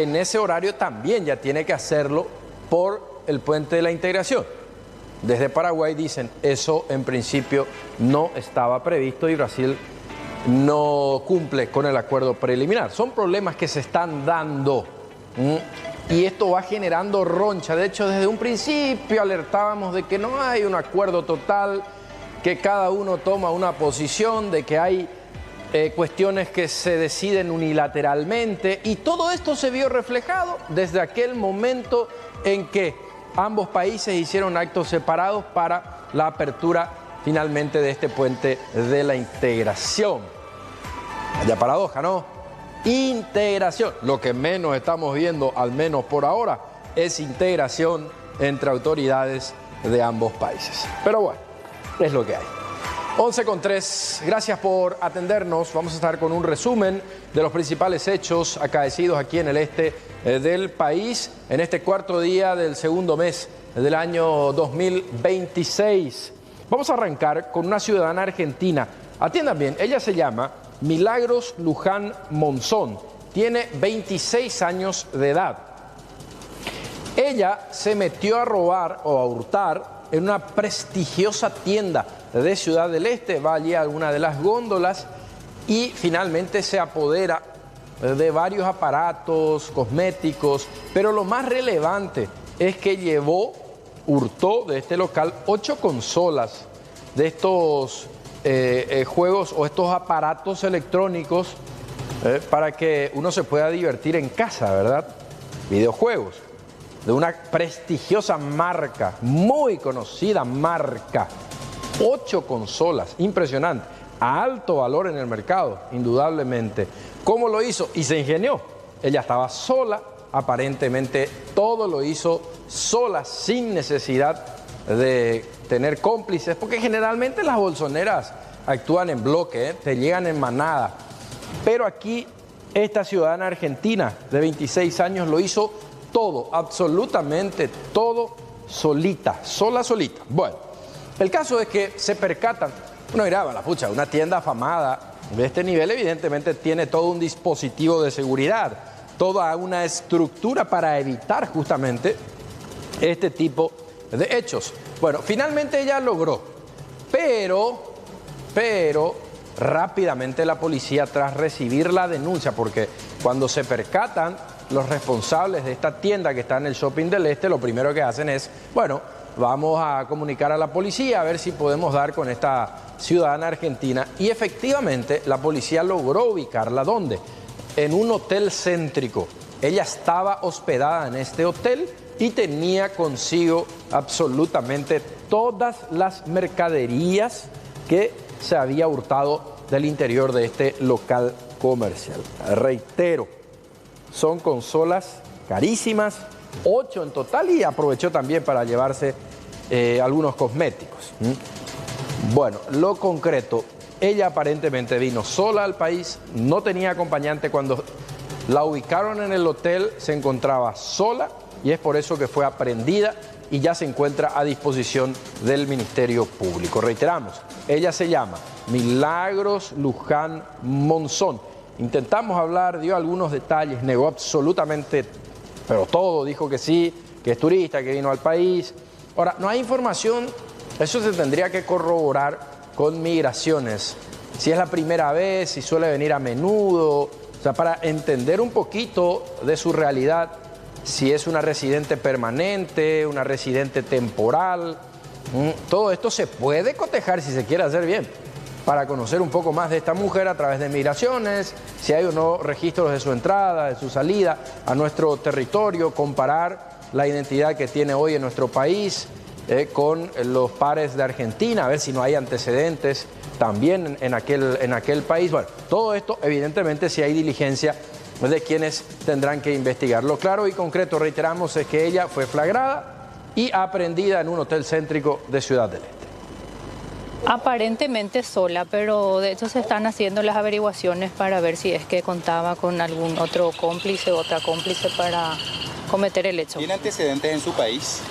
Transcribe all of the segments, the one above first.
en ese horario también ya tiene que hacerlo por el puente de la Integración. Desde Paraguay dicen, eso en principio no estaba previsto y Brasil no cumple con el acuerdo preliminar. Son problemas que se están dando y esto va generando roncha. De hecho, desde un principio alertábamos de que no hay un acuerdo total, que cada uno toma una posición, de que hay cuestiones que se deciden unilateralmente, y todo esto se vio reflejado desde aquel momento en que ambos países hicieron actos separados para la apertura finalmente de este puente de la Integración. Vaya paradoja, ¿no? Integración. Lo que menos estamos viendo, al menos por ahora, es integración entre autoridades de ambos países. Pero bueno, es lo que hay. 11:03, gracias por atendernos. Vamos a estar con un resumen de los principales hechos acaecidos aquí en el este del país en este cuarto día del segundo mes del año 2026. Vamos a arrancar con una ciudadana argentina. Atiendan bien, ella se llama Milagros Luján Monzón, tiene 26 años de edad. Ella se metió a robar o a hurtar en una prestigiosa tienda de Ciudad del Este, va allí a alguna de las góndolas y finalmente se apodera de varios aparatos cosméticos, pero lo más relevante es que hurtó de este local 8 consolas de estos juegos o estos aparatos electrónicos para que uno se pueda divertir en casa, ¿verdad? Videojuegos de una prestigiosa marca, muy conocida marca. 8 consolas, impresionante, a alto valor en el mercado, indudablemente. ¿Cómo lo hizo? Y se ingenió. Ella estaba sola, aparentemente todo lo hizo sola, sin necesidad de tener cómplices, porque generalmente las bolsoneras actúan en bloque, te llegan en manada. Pero aquí esta ciudadana argentina de 26 años lo hizo todo, absolutamente todo, solita. Bueno, el caso es que se percatan, uno dirá, la pucha, una tienda afamada de este nivel evidentemente tiene todo un dispositivo de seguridad, toda una estructura para evitar justamente este tipo de hechos. Bueno, finalmente ella logró, pero rápidamente la policía, tras recibir la denuncia, porque cuando se percatan los responsables de esta tienda que está en el Shopping del Este, lo primero que hacen es, bueno, vamos a comunicar a la policía a ver si podemos dar con esta ciudadana argentina. Y efectivamente la policía logró ubicarla. ¿Dónde? En un hotel céntrico. Ella estaba hospedada en este hotel y tenía consigo absolutamente todas las mercaderías que se había hurtado del interior de este local comercial. Reitero, son consolas carísimas, 8 en total, y aprovechó también para llevarse algunos cosméticos. Bueno, lo concreto, ella aparentemente vino sola al país, no tenía acompañante. Cuando la ubicaron en el hotel se encontraba sola y es por eso que fue aprehendida y ya se encuentra a disposición del Ministerio Público. Reiteramos, ella se llama Milagros Luján Monzón. Intentamos hablar, dio algunos detalles, negó absolutamente, pero todo, dijo que sí, que es turista, que vino al país. Ahora, no hay información, eso se tendría que corroborar con migraciones. Si es la primera vez, si suele venir a menudo, o sea, para entender un poquito de su realidad, si es una residente permanente, una residente temporal. Todo esto se puede cotejar si se quiere hacer bien, para conocer un poco más de esta mujer a través de migraciones, si hay o no registros de su entrada, de su salida a nuestro territorio, comparar la identidad que tiene hoy en nuestro país con los pares de Argentina, a ver si no hay antecedentes también en aquel país. Bueno, todo esto evidentemente si hay diligencia de quienes tendrán que investigar. Lo claro y concreto, reiteramos, es que ella fue flagrada y aprehendida en un hotel céntrico de Ciudad del Este. Aparentemente sola, pero de hecho se están haciendo las averiguaciones para ver si es que contaba con algún otro cómplice, otra cómplice para cometer el hecho. ¿Tiene antecedentes en su país?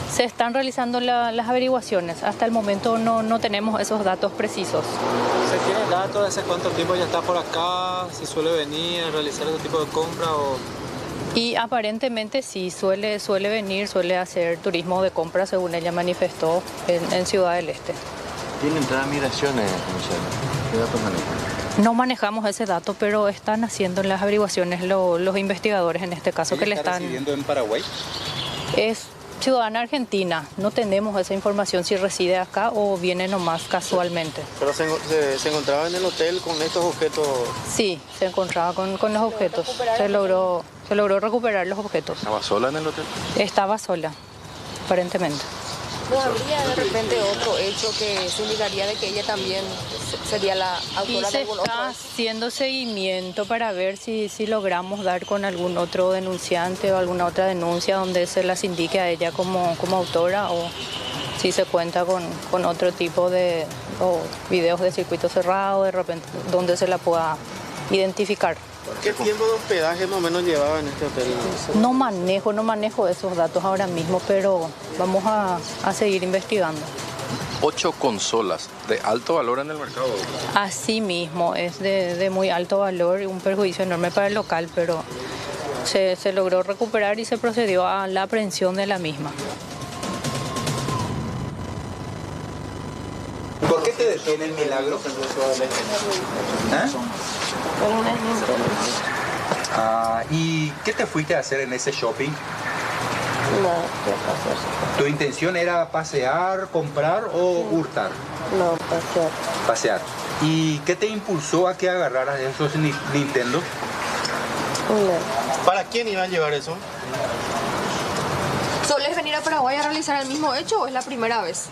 Se están realizando las averiguaciones. Hasta el momento no tenemos esos datos precisos. ¿Se tiene datos de hace cuánto tiempo ya está por acá? ¿Si suele venir a realizar ese tipo de compra o...? Y aparentemente sí, suele venir, suele hacer turismo de compra, según ella manifestó, en Ciudad del Este. ¿Tiene entrada a migraciones, Michelle? ¿Qué datos manejan? No manejamos ese dato, pero están haciendo las averiguaciones los investigadores en este caso que le están... ¿Residiendo en Paraguay? Es ciudadana argentina, no tenemos esa información si reside acá o viene nomás casualmente. ¿Pero se encontraba en el hotel con estos objetos? Sí, se encontraba con los objetos, se logró recuperar los objetos. ¿Estaba sola en el hotel? Estaba sola, aparentemente. ¿No habría de repente otro hecho que se indicaría de que ella también sería la Y autora de se algún otro está hecho? haciendo seguimiento para ver si logramos dar con algún otro denunciante o alguna otra denuncia donde se las indique a ella como autora, o si se cuenta con otro tipo de videos de circuito cerrado, de repente donde se la pueda identificar. ¿Qué tiempo de hospedaje más o menos llevaba en este hotel? No manejo esos datos ahora mismo, pero vamos a seguir investigando. 8 consolas de alto valor en el mercado. Así mismo, es de muy alto valor y un perjuicio enorme para el local, pero se logró recuperar y se procedió a la aprehensión de la misma. ¿Por qué te detiene el Milagro? ¿Y qué te fuiste a hacer en ese shopping? No, ¿qué pasó? ¿Tu intención era pasear, comprar o hurtar? No, pasó. Pasear. ¿Y qué te impulsó a que agarraras esos Nintendo? No. ¿Para quién iba a llevar eso? ¿Solés venir a Paraguay a realizar el mismo hecho o es la primera vez?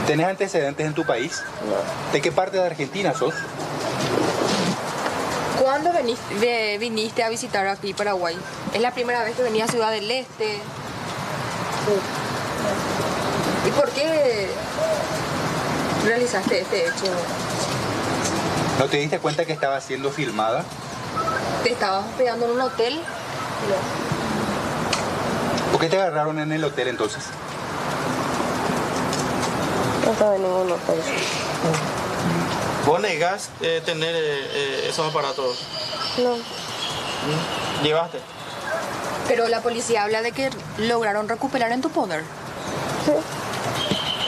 ¿Tenés antecedentes en tu país? No. ¿De qué parte de Argentina sos? ¿Cuándo viniste a visitar aquí Paraguay? ¿Es la primera vez que venía a Ciudad del Este? ¿Y por qué realizaste este hecho? ¿No te diste cuenta que estaba siendo filmada? ¿Te estabas hospedando en un hotel? ¿Por qué te agarraron en el hotel entonces? No estaba en ningún hotel. ¿Vos negás tener esos aparatos? No. ¿Llevaste? Pero la policía habla de que lograron recuperar en tu poder. Sí.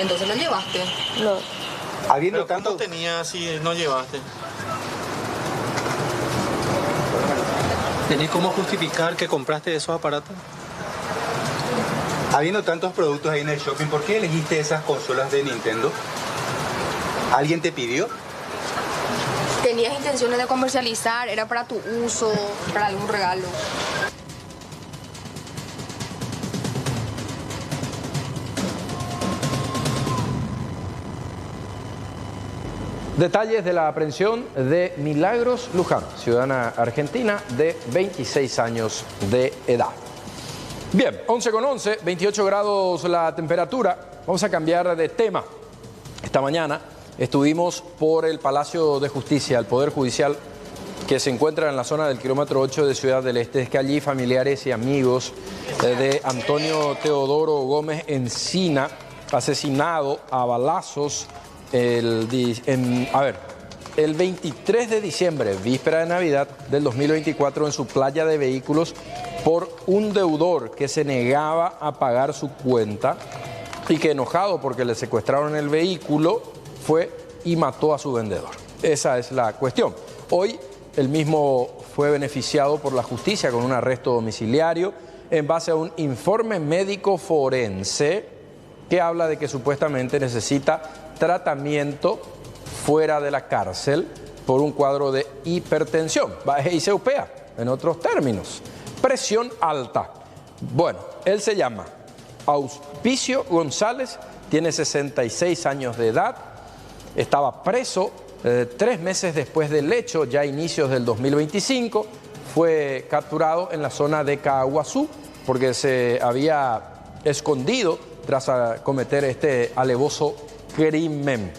Entonces lo llevaste. No. Habiendo ¿Pero cuánto tanto... tenías si no llevaste? ¿Tenés cómo justificar que compraste esos aparatos? Habiendo tantos productos ahí en el shopping, ¿por qué elegiste esas consolas de Nintendo? ¿Alguien te pidió? ¿Tenías intenciones de comercializar? ¿Era para tu uso? ¿Para algún regalo? Detalles de la aprehensión de Milagros Luján, ciudadana argentina de 26 años de edad. Bien, 11:11, 28 grados la temperatura. Vamos a cambiar de tema. Esta mañana estuvimos por el Palacio de Justicia, el Poder Judicial que se encuentra en la zona del kilómetro 8 de Ciudad del Este. Es que allí familiares y amigos de Antonio Teodoro Gómez Encina, asesinado a balazos el 23 de diciembre, víspera de Navidad del 2024, en su playa de vehículos por un deudor que se negaba a pagar su cuenta y que, enojado porque le secuestraron el vehículo, fue y mató a su vendedor. Esa es la cuestión. Hoy el mismo fue beneficiado por la justicia con un arresto domiciliario en base a un informe médico forense que habla de que supuestamente necesita tratamiento fuera de la cárcel por un cuadro de hipertensión, ICUPA, en otros términos, presión alta. Bueno, él se llama Auspicio González, tiene 66 años de edad, estaba preso 3 meses después del hecho, ya a inicios del 2025, fue capturado en la zona de Caaguazú porque se había escondido tras cometer este alevoso crimen.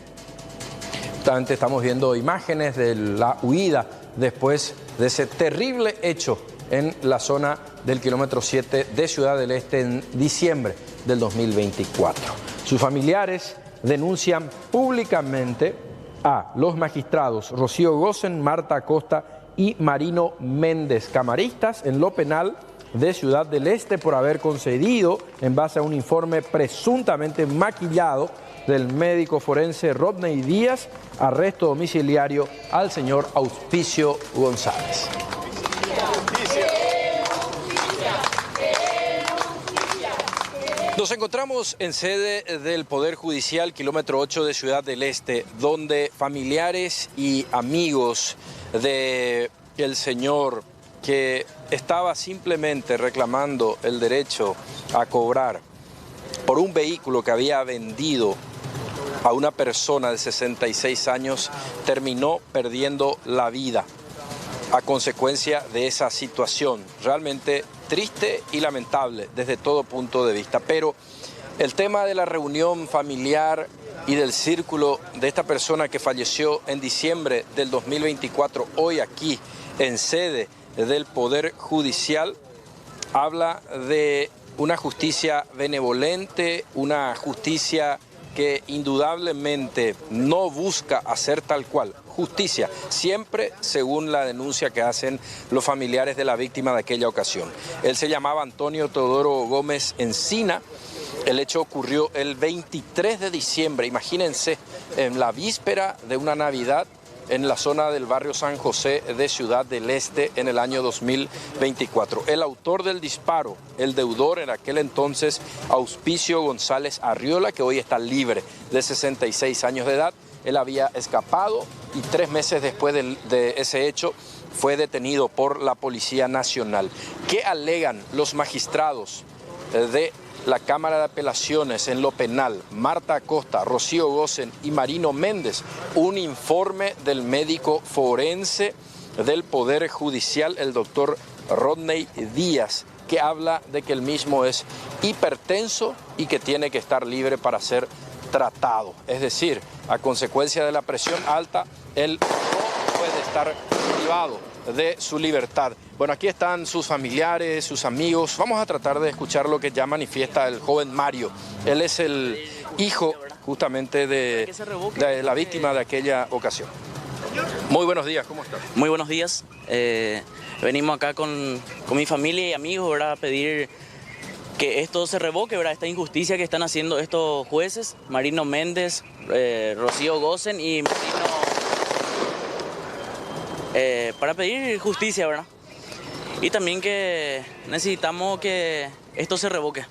Justamente estamos viendo imágenes de la huida después de ese terrible hecho en la zona del kilómetro 7 de Ciudad del Este en diciembre del 2024. Sus familiares denuncian públicamente a los magistrados Rocío Gossen, Marta Acosta y Marino Méndez, camaristas en lo penal de Ciudad del Este por haber concedido, en base a un informe presuntamente maquillado del médico forense Rodney Díaz, arresto domiciliario al señor Auspicio González. Nos encontramos en sede del Poder Judicial, kilómetro 8 de Ciudad del Este, donde familiares y amigos del señor que estaba simplemente reclamando el derecho a cobrar por un vehículo que había vendido a una persona de 66 años, terminó perdiendo la vida a consecuencia de esa situación. Realmente triste y lamentable desde todo punto de vista. Pero el tema de la reunión familiar y del círculo de esta persona que falleció en diciembre del 2024, hoy aquí en sede del Poder Judicial, habla de una justicia benevolente, una justicia que indudablemente no busca hacer tal cual justicia, siempre según la denuncia que hacen los familiares de la víctima de aquella ocasión. Él se llamaba Antonio Teodoro Gómez Encina. El hecho ocurrió el 23 de diciembre, imagínense, en la víspera de una Navidad, en la zona del barrio San José de Ciudad del Este en el año 2024. El autor del disparo, el deudor en aquel entonces, Auspicio González Arriola, que hoy está libre de 66 años de edad. Él había escapado y 3 meses después de ese hecho fue detenido por la Policía Nacional. ¿Qué alegan los magistrados de la Cámara de Apelaciones en lo penal? Marta Acosta, Rocío Gosen y Marino Méndez. Un informe del médico forense del Poder Judicial, el doctor Rodney Díaz, que habla de que el mismo es hipertenso y que tiene que estar libre para ser tratado. Es decir, a consecuencia de la presión alta, él no puede estar privado de su libertad. Bueno, aquí están sus familiares, sus amigos. Vamos a tratar de escuchar lo que ya manifiesta el joven Mario. Él es el hijo justamente de la víctima de aquella ocasión. Muy buenos días, ¿cómo estás? Muy buenos días. Venimos acá con mi familia y amigos, ¿verdad?, a pedir que esto se revoque, ¿verdad?, esta injusticia que están haciendo estos jueces, Marino Méndez, Rocío Gosen y Marino, para pedir justicia, ¿verdad? Y también que necesitamos que esto se revoque.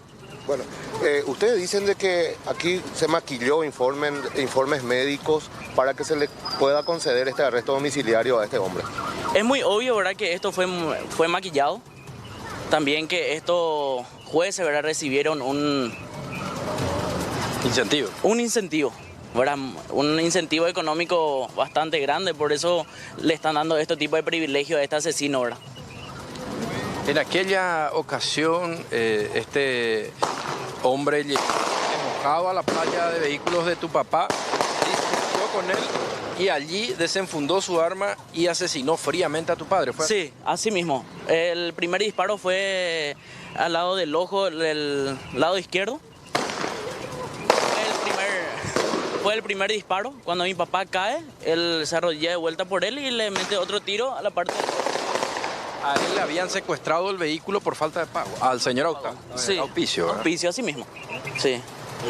Bueno, ustedes dicen de que aquí se maquilló informes médicos para que se le pueda conceder este arresto domiciliario a este hombre. Es muy obvio, ¿verdad?, que esto fue maquillado. También que estos jueces, ¿verdad?, recibieron un incentivo. Un incentivo, ¿verdad?, un incentivo económico bastante grande, por eso le están dando este tipo de privilegio a este asesino, ¿verdad? En aquella ocasión, este hombre llegó mojado a la playa de vehículos de tu papá, discutió con él y allí desenfundó su arma y asesinó fríamente a tu padre. ¿Fue? Sí, así mismo. El primer disparo fue al lado del ojo, del lado izquierdo. Fue el primer disparo. Cuando mi papá cae, él se arrodilla de vuelta por él y le mete otro tiro a la parte del ojo. A él le habían secuestrado el vehículo por falta de pago. Al señor sí, Auspicio. Auspicio, así mismo. Sí.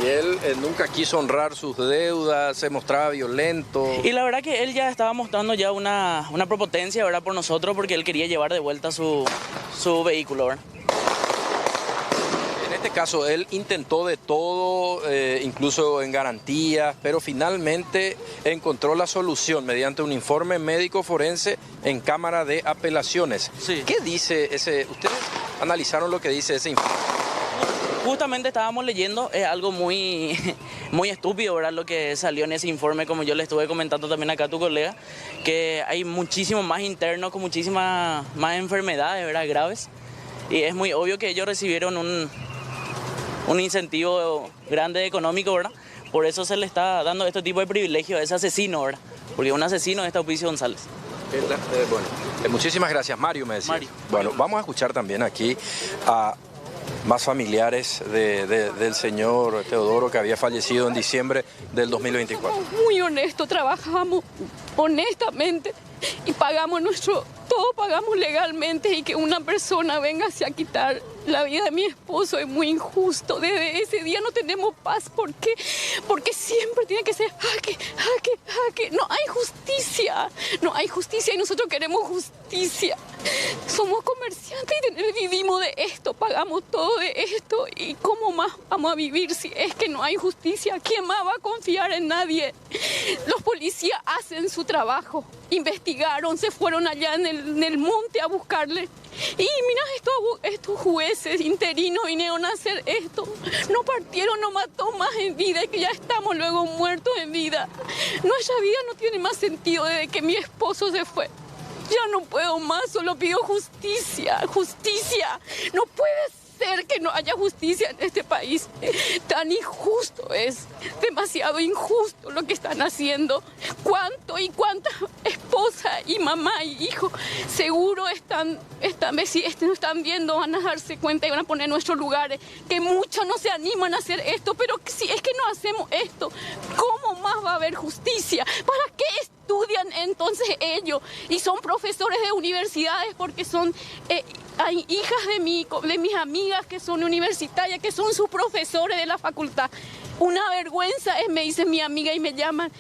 Y él nunca quiso honrar sus deudas, se mostraba violento. Y la verdad que él ya estaba mostrando ya una prepotencia, ¿verdad?, por nosotros, porque él quería llevar de vuelta su vehículo, ¿verdad? En este caso, él intentó de todo, incluso en garantías, pero finalmente encontró la solución mediante un informe médico forense en Cámara de Apelaciones. Sí. ¿Qué dice ese? ¿Ustedes analizaron lo que dice ese informe? Justamente estábamos leyendo, es algo muy estúpido, ¿verdad?, lo que salió en ese informe, como yo le estuve comentando también acá a tu colega, que hay muchísimos más internos con muchísimas más enfermedades, ¿verdad?, graves, y es muy obvio que ellos recibieron un incentivo grande económico, ¿verdad? Por eso se le está dando este tipo de privilegio a ese asesino, ¿verdad? Porque un asesino es Auspicio González. Bueno, muchísimas gracias, Mario, me decía. Mario. Bueno, vamos a escuchar también aquí a más familiares del señor Teodoro, que había fallecido en diciembre del 2024. Muy honesto, trabajamos honestamente y pagamos todo pagamos legalmente y que una persona venga a quitar la vida de mi esposo es muy injusto. Desde ese día no tenemos paz. ¿Por qué? Porque siempre tiene que ser jaque. No hay justicia. No hay justicia y nosotros queremos justicia. Somos comerciantes y vivimos de esto, pagamos todo de esto. ¿Y cómo más vamos a vivir si es que no hay justicia? ¿Quién más va a confiar en nadie? Los policías hacen su trabajo. Investigaron, se fueron allá en el monte a buscarle. Y mira, estos jueces interinos vinieron a hacer esto. No partieron, no mató más en vida y que ya estamos luego muertos en vida. Nuestra vida no tiene más sentido desde que mi esposo se fue. Ya no puedo más, solo pido justicia, justicia. No puede ser que no haya justicia en este país. Tan injusto es, demasiado injusto lo que están haciendo. ¿Cuánto y cuántas esposas y mamá y hijo seguro están viendo, van a darse cuenta y van a poner nuestros lugares? Que muchos no se animan a hacer esto, pero si es que no hacemos esto, ¿cómo más va a haber justicia? ¿Para qué estudian entonces ellos? Y son profesores de universidades porque son hay hijas de mis amigas que son universitarias, que son sus profesores de la facultad. Una vergüenza es, me dice mi amiga y me llaman,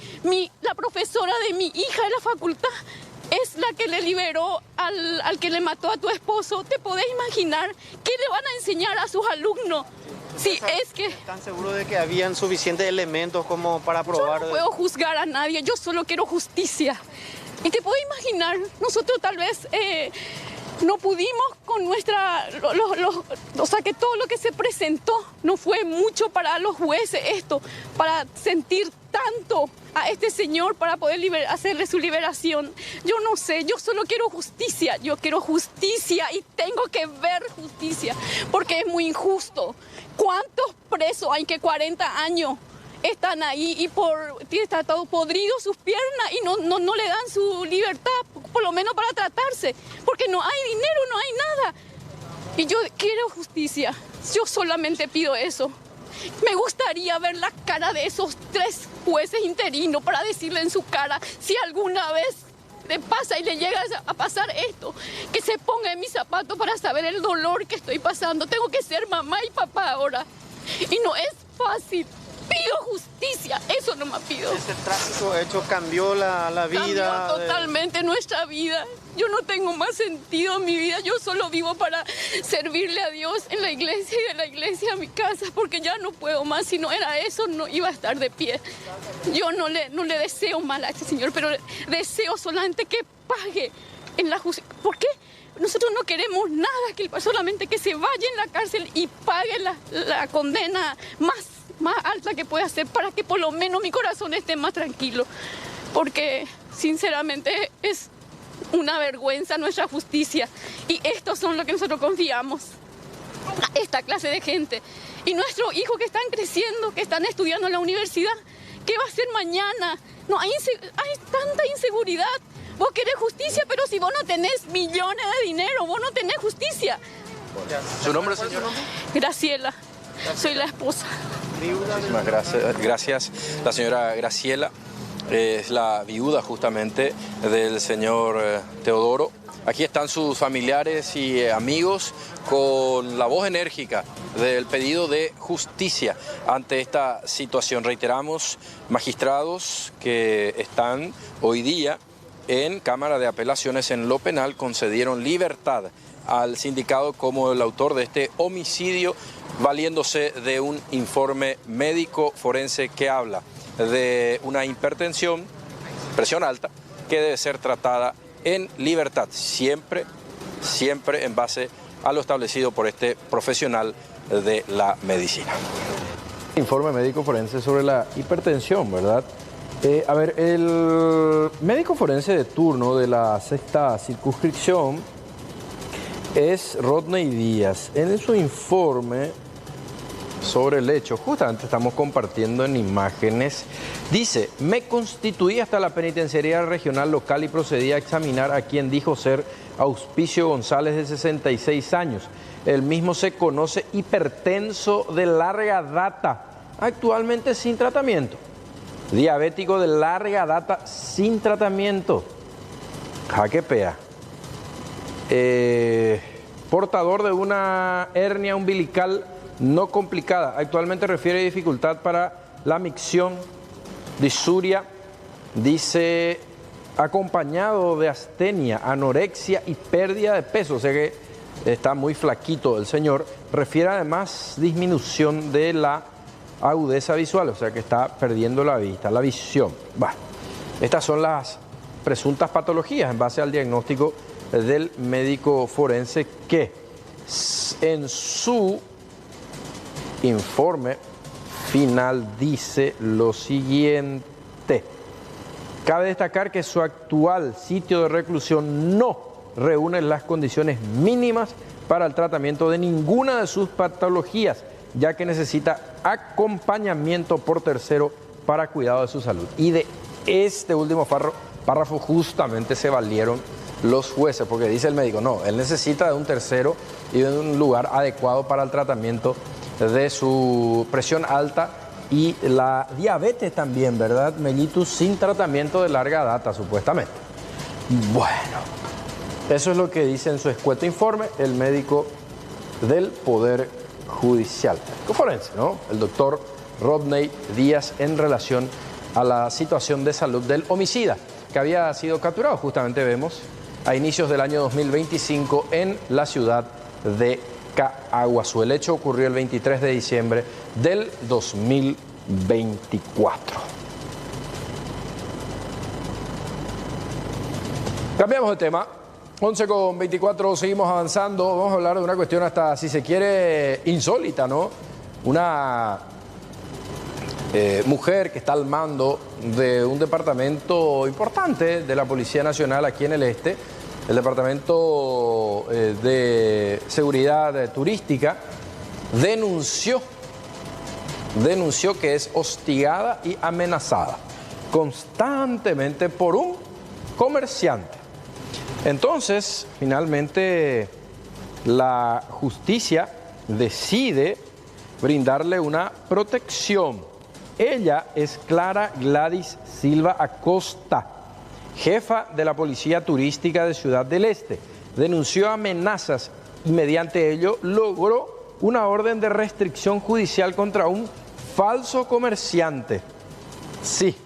la profesora de mi hija de la facultad es la que le liberó al que le mató a tu esposo. ¿Te podés imaginar qué le van a enseñar a sus alumnos? Sí, es que... ¿Están seguros de que habían suficientes elementos como para probar? Yo no puedo juzgar a nadie, yo solo quiero justicia. Y te puedo imaginar, nosotros tal vez no pudimos con nuestra... o sea, que todo lo que se presentó no fue mucho para los jueces esto, para sentir tanto a este señor para poder hacerle su liberación. Yo no sé, yo solo quiero justicia, yo quiero justicia y tengo que ver justicia, porque es muy injusto. ¿Cuántos presos hay que 40 años están ahí y está todo podrido sus piernas y no le dan su libertad, por lo menos para tratarse, porque no hay dinero, no hay nada? Y yo quiero justicia, yo solamente pido eso. Me gustaría ver la cara de esos 3 jueces interinos para decirle en su cara, si alguna vez le pasa y le llega a pasar esto, que se ponga en mis zapatos para saber el dolor que estoy pasando. Tengo que ser mamá y papá ahora. Y no es fácil. Pido justicia, eso no me pido. Ese trágico hecho cambió la vida. Cambió totalmente nuestra vida. Yo no tengo más sentido en mi vida. Yo solo vivo para servirle a Dios en la iglesia y de la iglesia a mi casa, porque ya no puedo más. Si no era eso, no iba a estar de pie. Yo no le deseo mal a este señor, pero deseo solamente que pague en la justicia. ¿Por qué? Nosotros no queremos nada, solamente que se vaya en la cárcel y pague la condena más alta que puede hacer, para que por lo menos mi corazón esté más tranquilo, porque sinceramente es una vergüenza nuestra justicia, y estos son los que nosotros confiamos, esta clase de gente, y nuestros hijos que están creciendo, que están estudiando en la universidad. ¿Qué va a hacer mañana? No hay tanta inseguridad. Vos querés justicia, pero si vos no tenés millones de dinero, vos no tenés justicia. ¿Su nombre, señora? Graciela, soy la esposa. Muchísimas gracias. Gracias, la señora Graciela. Es la viuda justamente del señor Teodoro. Aquí están sus familiares y amigos con la voz enérgica del pedido de justicia ante esta situación. Reiteramos, magistrados que están hoy día en Cámara de Apelaciones en lo penal concedieron libertad al sindicado como el autor de este homicidio, valiéndose de un informe médico forense que habla de una hipertensión, presión alta, que debe ser tratada en libertad, siempre en base a lo establecido por este profesional de la medicina. Informe médico forense sobre la hipertensión, ¿verdad? A ver, el médico forense de turno de la 6ª circunscripción es Rodney Díaz. En su informe sobre el hecho, justamente estamos compartiendo en imágenes, dice: me constituí hasta la penitenciaría regional local y procedí a examinar a quien dijo ser Auspicio González, de 66 años. El mismo se conoce hipertenso de larga data, actualmente sin tratamiento. Diabético de larga data sin tratamiento. Jaque pea. portador de una hernia umbilical no complicada. Actualmente refiere dificultad para la micción, disuria, dice acompañado de astenia, anorexia y pérdida de peso. O sea que está muy flaquito el señor. Refiere además disminución de la agudeza visual, o sea que está perdiendo la vista, la visión. Bueno, estas son las presuntas patologías en base al diagnóstico del médico forense que en su informe final dice lo siguiente. Cabe destacar que su actual sitio de reclusión no reúne las condiciones mínimas para el tratamiento de ninguna de sus patologías, ya que necesita acompañamiento por tercero para cuidado de su salud. Y de este último párrafo justamente se valieron los jueces, porque dice el médico, no, él necesita de un tercero y de un lugar adecuado para el tratamiento de su presión alta y la diabetes también, ¿verdad, Mellitus? Sin tratamiento de larga data, supuestamente. Bueno, eso es lo que dice en su escueto informe el médico del Poder Judicial. Forense, ¿no? El doctor Rodney Díaz en relación a la situación de salud del homicida que había sido capturado, justamente vemos, a inicios del año 2025 en la ciudad de Caaguazú. El hecho ocurrió el 23 de diciembre del 2024. Cambiamos de tema. 11:24, seguimos avanzando. Vamos a hablar de una cuestión hasta, si se quiere, insólita, ¿no? Una mujer que está al mando de un departamento importante de la Policía Nacional aquí en el este, el Departamento de Seguridad Turística, denunció que es hostigada y amenazada constantemente por un comerciante. Entonces, finalmente, la justicia decide brindarle una protección. Ella es Clara Gladys Silva Acosta, jefa de la Policía Turística de Ciudad del Este. Denunció amenazas y mediante ello logró una orden de restricción judicial contra un falso comerciante. Sí,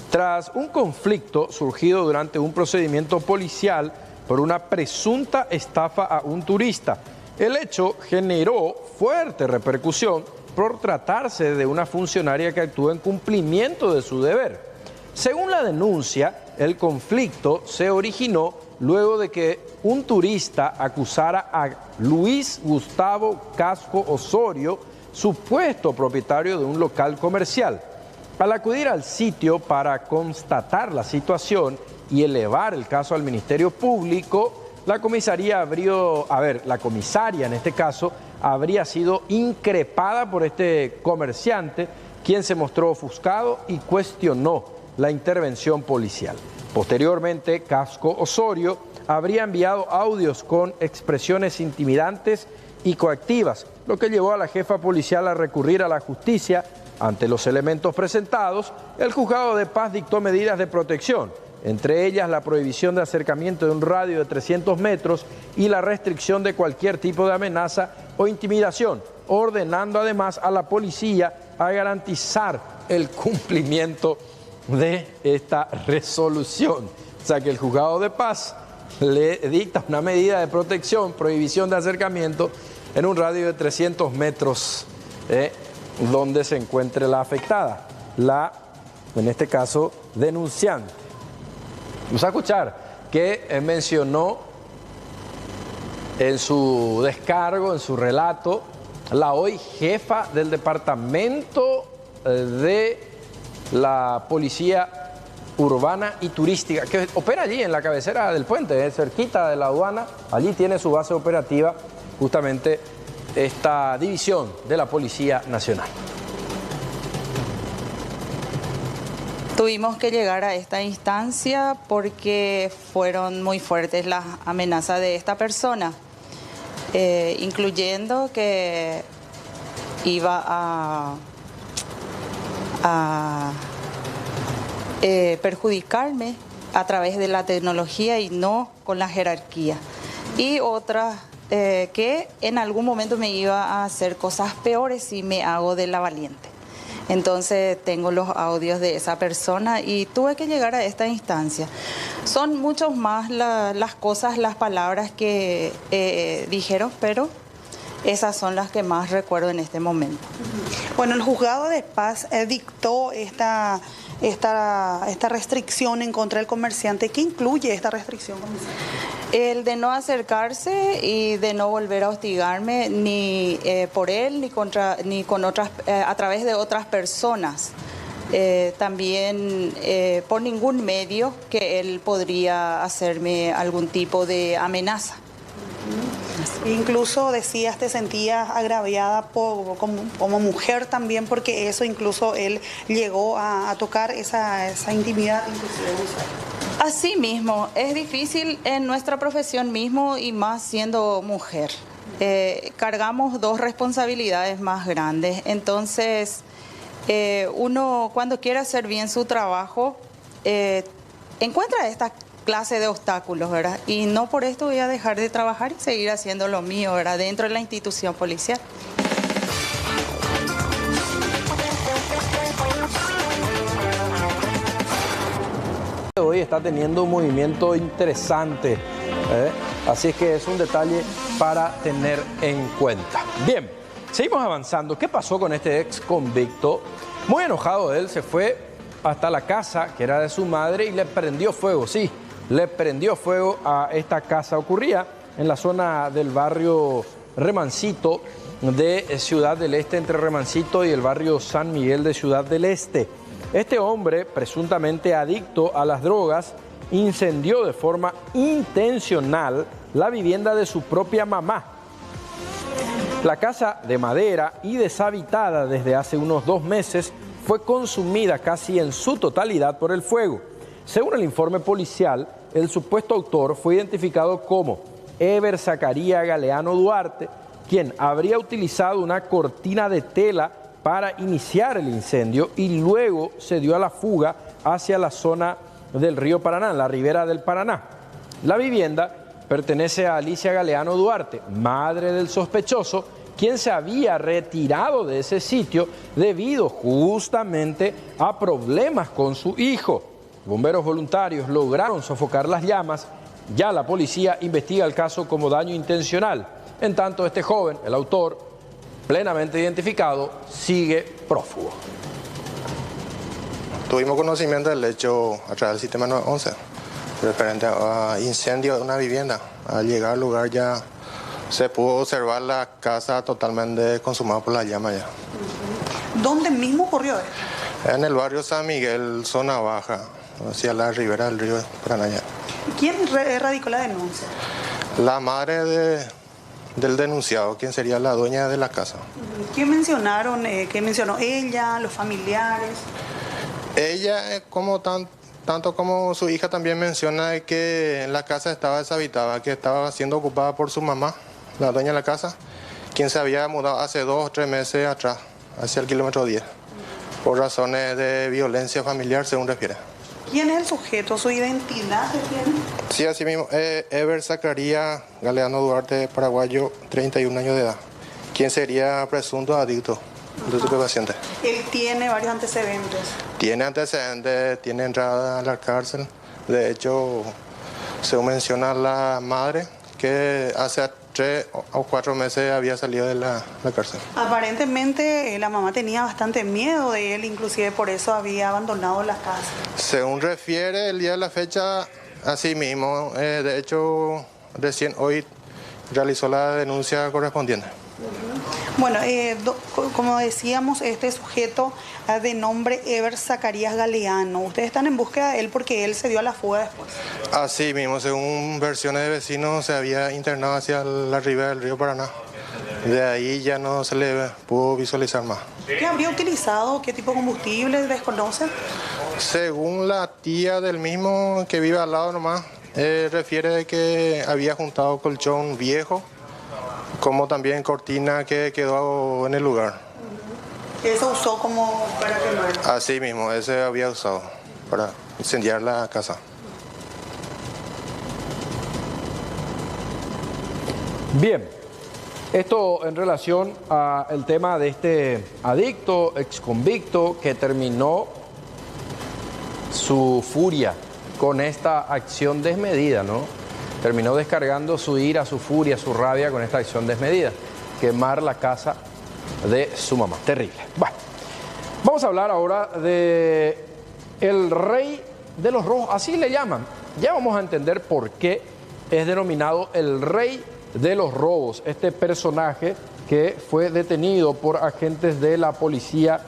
tras un conflicto surgido durante un procedimiento policial por una presunta estafa a un turista. El hecho generó fuerte repercusión por tratarse de una funcionaria que actúa en cumplimiento de su deber. Según la denuncia, el conflicto se originó luego de que un turista acusara a Luis Gustavo Casco Osorio, supuesto propietario de un local comercial. Al acudir al sitio para constatar la situación y elevar el caso al Ministerio Público, la comisaria en este caso habría sido increpada por este comerciante, quien se mostró ofuscado y cuestionó la intervención policial. Posteriormente, Casco Osorio habría enviado audios con expresiones intimidantes y coactivas, lo que llevó a la jefa policial a recurrir a la justicia. Ante los elementos presentados, el juzgado de paz dictó medidas de protección, entre ellas la prohibición de acercamiento de un radio de 300 metros y la restricción de cualquier tipo de amenaza o intimidación, ordenando además a la policía a garantizar el cumplimiento de esta resolución. O sea que el juzgado de paz le dicta una medida de protección, prohibición de acercamiento en un radio de 300 metros donde se encuentre la afectada, en este caso, denunciante. Vamos a escuchar que mencionó en su descargo, en su relato, la hoy jefa del departamento de la Policía Urbana y Turística, que opera allí en la cabecera del puente, cerquita de la aduana. Allí tiene su base operativa justamente esta división de la Policía Nacional. Tuvimos que llegar a esta instancia porque fueron muy fuertes las amenazas de esta persona, incluyendo que iba a perjudicarme a través de la tecnología y no con la jerarquía. y otras que en algún momento me iba a hacer cosas peores si me hago de la valiente. Entonces tengo los audios de esa persona y tuve que llegar a esta instancia. Son muchos más las cosas, las palabras que dijeron, pero esas son las que más recuerdo en este momento. Bueno, el juzgado de paz dictó esta restricción en contra del comerciante. ¿Qué incluye esta restricción, comisario? El de no acercarse y de no volver a hostigarme ni por él ni con otras a través de otras personas. También por ningún medio que él podría hacerme algún tipo de amenaza. Incluso decías, te sentías agraviada como mujer también, porque eso incluso él llegó a tocar esa intimidad inclusive. Así mismo, es difícil en nuestra profesión mismo y más siendo mujer. Cargamos dos responsabilidades más grandes, entonces uno cuando quiere hacer bien su trabajo encuentra esta clase de obstáculos, ¿verdad? Y no por esto voy a dejar de trabajar y seguir haciendo lo mío, ¿verdad? Dentro de la institución policial. Hoy está teniendo un movimiento interesante, así es que es un detalle para tener en cuenta. Bien, seguimos avanzando. ¿Qué pasó con este ex convicto? Muy enojado él, se fue hasta la casa que era de su madre y le prendió fuego, sí, le prendió fuego a esta casa. Ocurría en la zona del barrio Remancito de Ciudad del Este, entre Remancito y el barrio San Miguel de Ciudad del Este. Este hombre, presuntamente adicto a las drogas, incendió de forma intencional la vivienda de su propia mamá. La casa de madera y deshabitada desde hace unos 2 meses fue consumida casi en su totalidad por el fuego. Según el informe policial, el supuesto autor fue identificado como Ever Zacarías Galeano Duarte, quien habría utilizado una cortina de tela para iniciar el incendio y luego se dio a la fuga hacia la zona del río Paraná, en la ribera del Paraná. La vivienda pertenece a Alicia Galeano Duarte, madre del sospechoso, quien se había retirado de ese sitio debido justamente a problemas con su hijo. Bomberos voluntarios lograron sofocar las llamas. Ya la policía investiga el caso como daño intencional. En tanto, este joven, el autor, plenamente identificado, sigue prófugo. Tuvimos conocimiento del hecho a través del sistema 911, referente a incendio de una vivienda. Al llegar al lugar ya se pudo observar la casa totalmente consumada por las llamas ya. ¿Dónde mismo ocurrió esto? En el barrio San Miguel, zona baja, hacia la ribera del río Paraná. ¿Quién radicó la denuncia? La madre del denunciado, quien sería la dueña de la casa. ¿Qué mencionaron? ¿Qué mencionó ella, los familiares? Ella, tanto como su hija, también menciona que la casa estaba deshabitada, que estaba siendo ocupada por su mamá, la dueña de la casa, quien se había mudado hace 2 o 3 meses atrás, hacia el kilómetro 10, por razones de violencia familiar, según refiere. ¿Quién es el sujeto? ¿Su identidad se tiene? Sí, así mismo. Ever Zacarías Galeano Duarte, paraguayo, 31 años de edad, quien sería presunto adicto de estupefacientes. Él tiene varios antecedentes. Tiene antecedentes, tiene entrada a la cárcel. De hecho, según menciona la madre, que hace 3 o 4 meses había salido de la cárcel. Aparentemente la mamá tenía bastante miedo de él, inclusive por eso había abandonado la casa. Según refiere el día de la fecha, así mismo, de hecho, recién hoy realizó la denuncia correspondiente. Bueno, como decíamos, este sujeto de nombre Ever Zacarías Galeano, ustedes están en búsqueda de él porque él se dio a la fuga después. Así mismo, según versiones de vecinos, se había internado hacia la ribera del río Paraná. De ahí ya no se le pudo visualizar más. ¿Qué habría utilizado? ¿Qué tipo de combustible? ¿Desconocen? Según la tía del mismo que vive al lado nomás, refiere de que había juntado colchón viejo, como también cortina que quedó en el lugar. ¿Eso usó como para quemar? Así mismo, ese había usado para incendiar la casa. Bien, esto en relación al tema de este adicto, exconvicto, que terminó su furia con esta acción desmedida, ¿no? Terminó descargando su ira, su furia, su rabia con esta acción desmedida. Quemar la casa de su mamá. Terrible. Bueno, vamos a hablar ahora de el rey de los rojos. Así le llaman. Ya vamos a entender por qué es denominado el rey de los robos. Este personaje que fue detenido por agentes de la Policía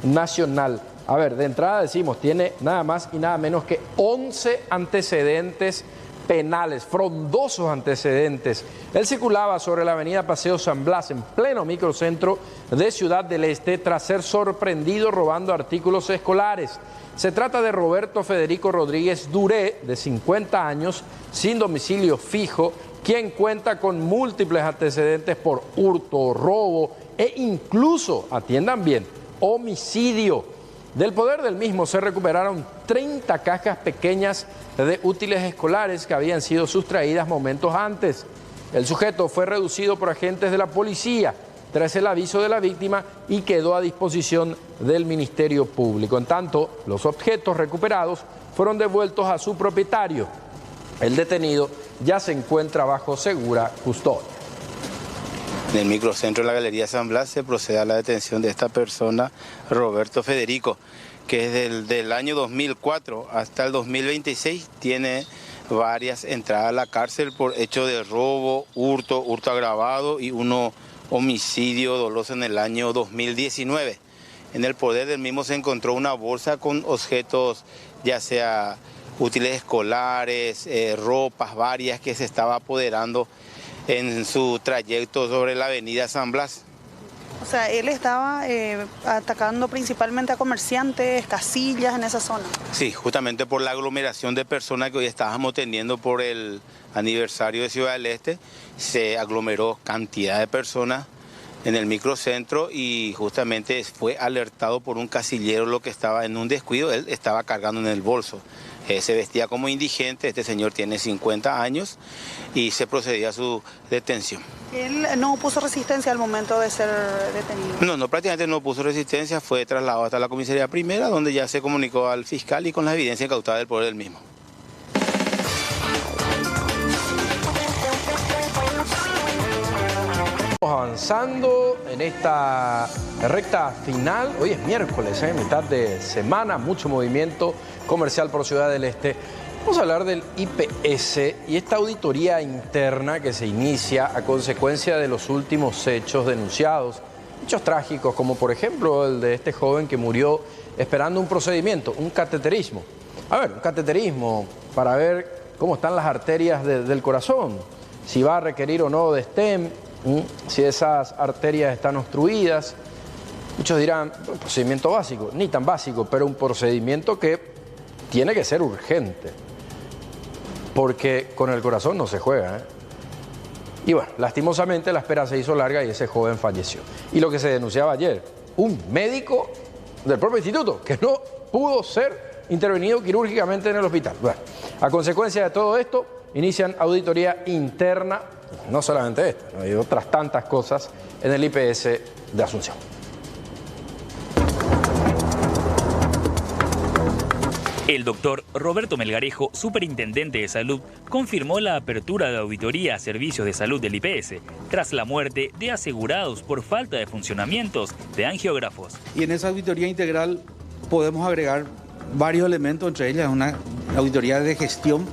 Nacional. A ver, de entrada decimos, tiene nada más y nada menos que 11 antecedentes penales, frondosos antecedentes. Él circulaba sobre la avenida Paseo San Blas, en pleno microcentro de Ciudad del Este, tras ser sorprendido robando artículos escolares. Se trata de Roberto Federico Rodríguez Duré, de 50 años, sin domicilio fijo, quien cuenta con múltiples antecedentes por hurto, robo e incluso, atiendan bien, homicidio. Del poder del mismo se recuperaron 30 cajas pequeñas de útiles escolares que habían sido sustraídas momentos antes. El sujeto fue reducido por agentes de la policía tras el aviso de la víctima y quedó a disposición del Ministerio Público. En tanto, los objetos recuperados fueron devueltos a su propietario. El detenido ya se encuentra bajo segura custodia. En el microcentro de la Galería San Blas se procede a la detención de esta persona, Roberto Federico, que es del año 2004 hasta el 2026 tiene varias entradas a la cárcel por hecho de robo, hurto agravado y uno homicidio doloso en el año 2019. En el poder del mismo se encontró una bolsa con objetos, ya sea útiles escolares, ropas varias que se estaba apoderando en su trayecto sobre la avenida San Blas. O sea, él estaba atacando principalmente a comerciantes, casillas en esa zona. Sí, justamente por la aglomeración de personas que hoy estábamos teniendo por el aniversario de Ciudad del Este, se aglomeró cantidad de personas en el microcentro y justamente fue alertado por un casillero lo que estaba en un descuido, él estaba cargando en el bolso. Se vestía como indigente, este señor tiene 50 años y se procedía a su detención. ¿Él no puso resistencia al momento de ser detenido? No, prácticamente no puso resistencia, fue trasladado hasta la comisaría primera, donde ya se comunicó al fiscal y con la evidencia incautada del poder del mismo. Avanzando en esta recta final, hoy es miércoles, mitad de semana, mucho movimiento comercial por Ciudad del Este. Vamos a hablar del IPS y esta auditoría interna que se inicia a consecuencia de los últimos hechos denunciados, hechos trágicos como por ejemplo el de este joven que murió esperando un procedimiento, un cateterismo. A ver, un cateterismo para ver cómo están las arterias del corazón, si va a requerir o no de stem, si esas arterias están obstruidas. Muchos dirán, un procedimiento básico, ni tan básico, pero un procedimiento que tiene que ser urgente, porque con el corazón no se juega, Y bueno, lastimosamente la espera se hizo larga y ese joven falleció. Y lo que se denunciaba ayer, un médico del propio instituto que no pudo ser intervenido quirúrgicamente en el hospital. Bueno, a consecuencia de todo esto, inician auditoría interna, no solamente esto, hay otras tantas cosas en el IPS de Asunción. El doctor Roberto Melgarejo, superintendente de salud, confirmó la apertura de auditoría a servicios de salud del IPS tras la muerte de asegurados por falta de funcionamientos de angiógrafos. Y en esa auditoría integral podemos agregar varios elementos, entre ellas una auditoría de gestión,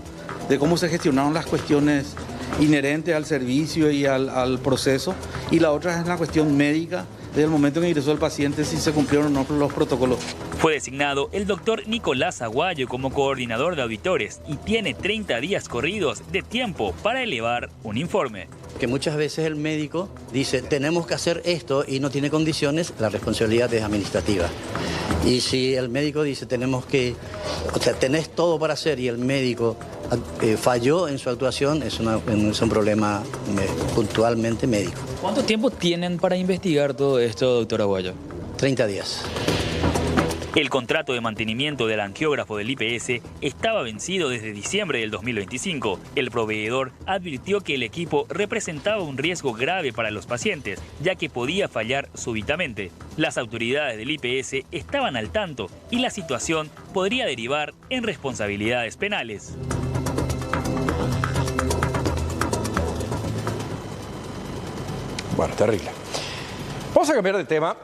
de cómo se gestionaron las cuestiones inherentes al servicio y al proceso, y la otra es la cuestión médica, desde el momento en que ingresó el paciente, si se cumplieron o no los protocolos. Fue designado el doctor Nicolás Aguayo como coordinador de auditores y tiene 30 días corridos de tiempo para elevar un informe. Que muchas veces el médico dice, tenemos que hacer esto y no tiene condiciones, la responsabilidad es administrativa. Y si el médico dice, tenés todo para hacer y el médico falló en su actuación, es un problema puntualmente médico. ¿Cuánto tiempo tienen para investigar todo esto, doctor Aguayo? 30 días. El contrato de mantenimiento del angiógrafo del IPS estaba vencido desde diciembre del 2025. El proveedor advirtió que el equipo representaba un riesgo grave para los pacientes, ya que podía fallar súbitamente. Las autoridades del IPS estaban al tanto y la situación podría derivar en responsabilidades penales. Bueno, terrible. Vamos a cambiar de tema.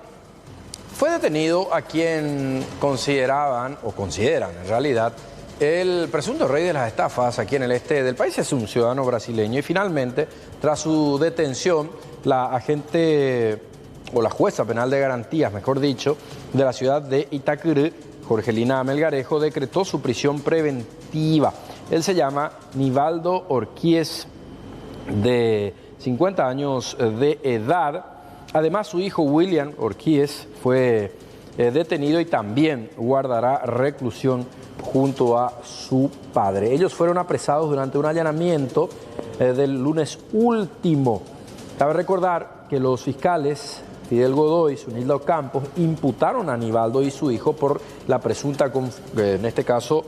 Fue detenido a quien consideraban, o consideran en realidad, el presunto rey de las estafas aquí en el este del país. Es un ciudadano brasileño y finalmente, tras su detención, la agente, o la jueza penal de garantías, mejor dicho, de la ciudad de Itacurú, Jorgelina Melgarejo, decretó su prisión preventiva. Él se llama Nivaldo Orquies, de 50 años de edad. Además, su hijo William Orquies fue detenido y también guardará reclusión junto a su padre. Ellos fueron apresados durante un allanamiento del lunes último. Cabe recordar que los fiscales Fidel Godoy y Zunilda Campos imputaron a Nivaldo y su hijo por la presunta, en este caso,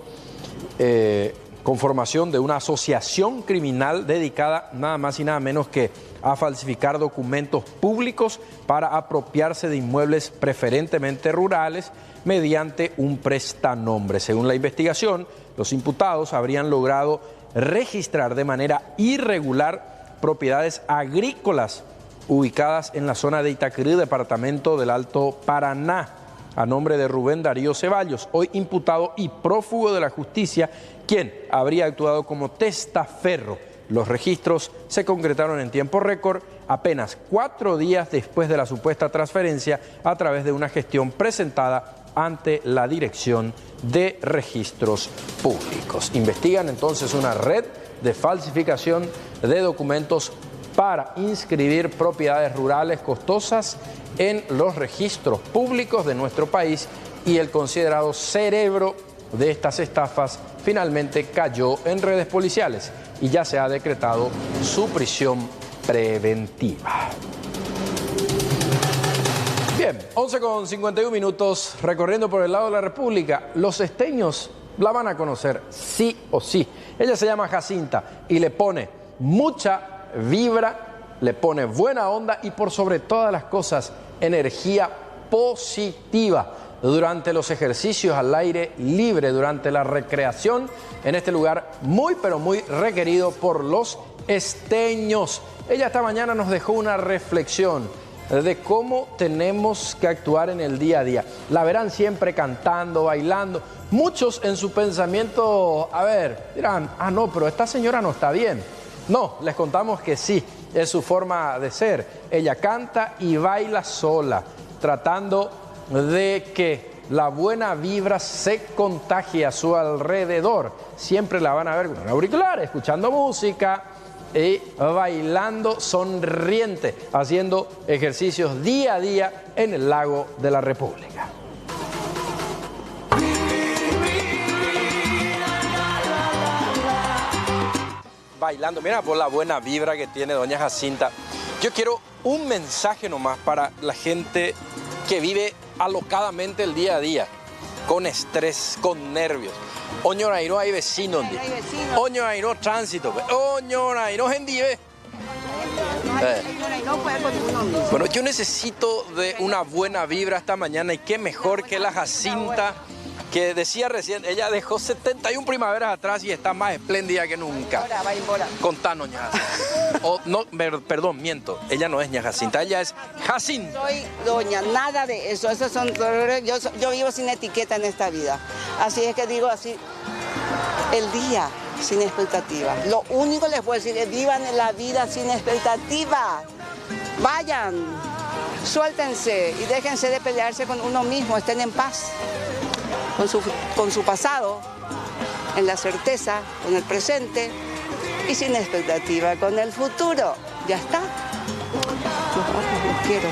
conformación de una asociación criminal dedicada nada más y nada menos que a falsificar documentos públicos para apropiarse de inmuebles preferentemente rurales mediante un prestanombre. Según la investigación, los imputados habrían logrado registrar de manera irregular propiedades agrícolas ubicadas en la zona de Itacurú, departamento del Alto Paraná, a nombre de Rubén Darío Ceballos, hoy imputado y prófugo de la justicia, quien habría actuado como testaferro. Los registros se concretaron en tiempo récord, apenas 4 días después de la supuesta transferencia a través de una gestión presentada ante la Dirección de Registros Públicos. Investigan entonces una red de falsificación de documentos para inscribir propiedades rurales costosas en los registros públicos de nuestro país, y el considerado cerebro de estas estafas finalmente cayó en redes policiales y ya se ha decretado su prisión preventiva. Bien, 11:51, recorriendo por el lado de la República. Los esteños la van a conocer sí o sí. Ella se llama Jacinta y le pone mucha vibra, le pone buena onda y por sobre todas las cosas, energía positiva durante los ejercicios al aire libre, durante la recreación en este lugar muy pero muy requerido por los esteños. Ella esta mañana nos dejó una reflexión de cómo tenemos que actuar en el día a día. La verán siempre cantando, bailando. Muchos en su pensamiento, dirán, no, pero esta señora no está bien. No, les contamos que sí, es su forma de ser. Ella canta y baila sola, tratando de que la buena vibra se contagie a su alrededor. Siempre la van a ver con un auricular, escuchando música y bailando sonriente, haciendo ejercicios día a día en el lago de la República. Bailando, mira por la buena vibra que tiene doña Jacinta. Yo quiero un mensaje nomás para la gente que vive alocadamente el día a día, con estrés, con nervios. Oñorairo hay vecinos, Oñorairo tránsito, Oñorairo gendive. Bueno, yo necesito de una buena vibra esta mañana, y qué mejor que la Jacinta, que decía recién, ella dejó 71 primaveras atrás y está más espléndida que nunca. Contanos, ña Jacinta. No, perdón, miento. Ella no es ña Jacinta, ella es Jacinta. Soy doña, nada de eso. Esos son, yo vivo sin etiqueta en esta vida. Así es que digo así, el día sin expectativa. Lo único que les puedo decir es vivan la vida sin expectativa. Vayan, suéltense y déjense de pelearse con uno mismo, estén en paz con su pasado, en la certeza, con el presente y sin expectativa con el futuro. Ya está. Los quiero.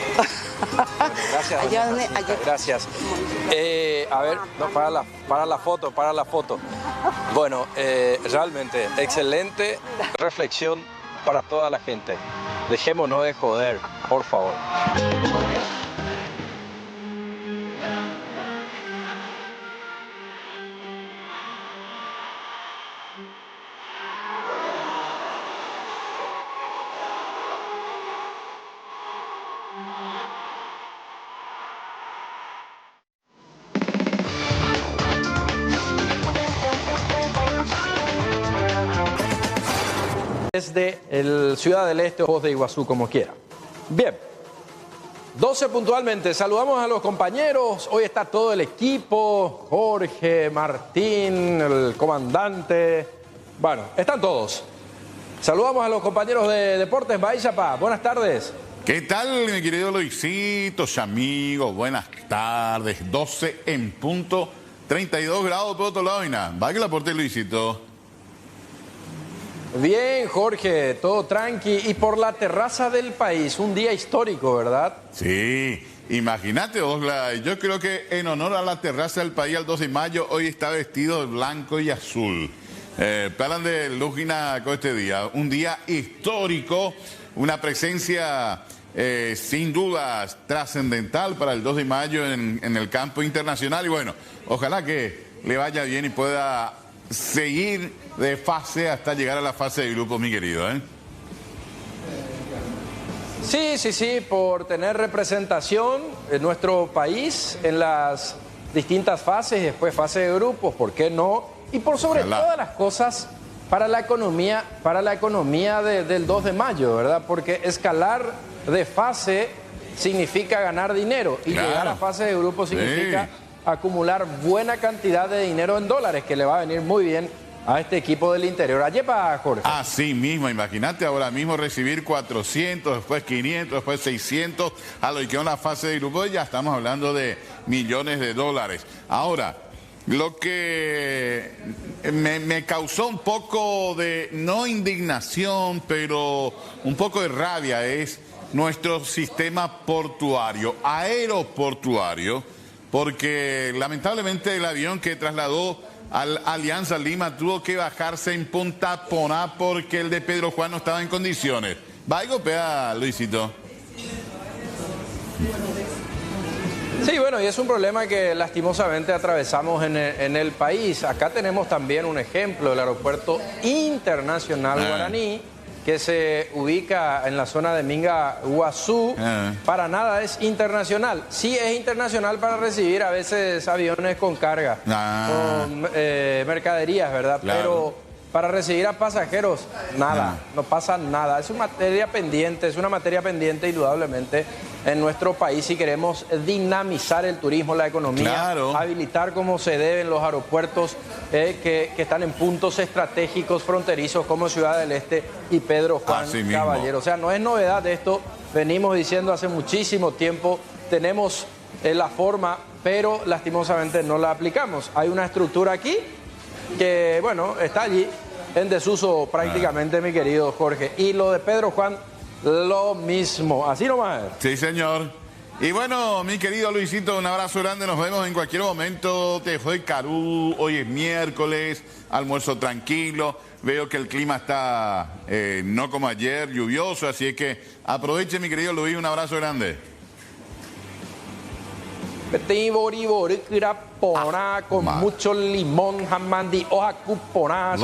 Gracias. Gracias. A ver, no, para la foto. Bueno, realmente, excelente reflexión para toda la gente. Dejémonos de joder, por favor. Desde el Ciudad del Este o de Iguazú, como quiera. Bien, 12 puntualmente. Saludamos a los compañeros. Hoy está todo el equipo. Jorge, Martín, el comandante. Bueno, están todos. Saludamos a los compañeros de Deportes Baixapa. Buenas tardes. ¿Qué tal, mi querido Luisito, amigos? Buenas tardes. 12 en punto. 32 grados por otro lado y nada. Va que la aporte Luisito. Bien, Jorge, todo tranqui. Y por la terraza del país, un día histórico, ¿verdad? Sí, imagínate, Osla. Yo creo que en honor a la terraza del país, al 12 de mayo, hoy está vestido de blanco y azul. Plan de Lugina con este día. Un día histórico, una presencia sin dudas trascendental para el 2 de mayo en el campo internacional. Y bueno, ojalá que le vaya bien y pueda seguir de fase hasta llegar a la fase de grupo, mi querido, ¿eh? Sí, por tener representación en nuestro país en las distintas fases y después fase de grupos, ¿por qué no? Y por sobre todas las cosas, para la economía del 2 de mayo, ¿verdad? Porque escalar de fase significa ganar dinero y llegar a fase de grupo significa acumular buena cantidad de dinero en dólares, que le va a venir muy bien a este equipo del interior. Ayepa, Jorge. Así mismo, imagínate ahora mismo recibir 400, después 500, después 600, a lo que en la fase de grupo ya estamos hablando de millones de dólares. Ahora, lo que me causó un poco de, no indignación, pero un poco de rabia es nuestro sistema portuario, aeroportuario, porque lamentablemente el avión que trasladó al Alianza Lima tuvo que bajarse en Punta Poná porque el de Pedro Juan no estaba en condiciones. ¿Va a golpear, Luisito? Sí, bueno, y es un problema que lastimosamente atravesamos en el país. Acá tenemos también un ejemplo, el Aeropuerto Internacional Guaraní, que se ubica en la zona de Minga, Guazú. Para nada es internacional. Sí es internacional para recibir a veces aviones con carga, con mercaderías, ¿verdad? Claro. Pero para recibir a pasajeros, nada, no pasa nada. Es una materia pendiente indudablemente en nuestro país si queremos dinamizar el turismo, la economía, habilitar como se deben los aeropuertos que están en puntos estratégicos fronterizos como Ciudad del Este y Pedro Juan Caballero. O sea, no es novedad esto, venimos diciendo hace muchísimo tiempo, tenemos la forma, pero lastimosamente no la aplicamos. Hay una estructura aquí que, bueno, está allí en desuso prácticamente, mi querido Jorge. Y lo de Pedro Juan, lo mismo, así nomás. Sí, señor. Y bueno, mi querido Luisito, un abrazo grande, nos vemos en cualquier momento. Te fue Carú, hoy es miércoles, almuerzo tranquilo. Veo que el clima está no como ayer, lluvioso, así es que aproveche, mi querido Luis, un abrazo grande. Con mucho limón, jamandi, hoja cuponá,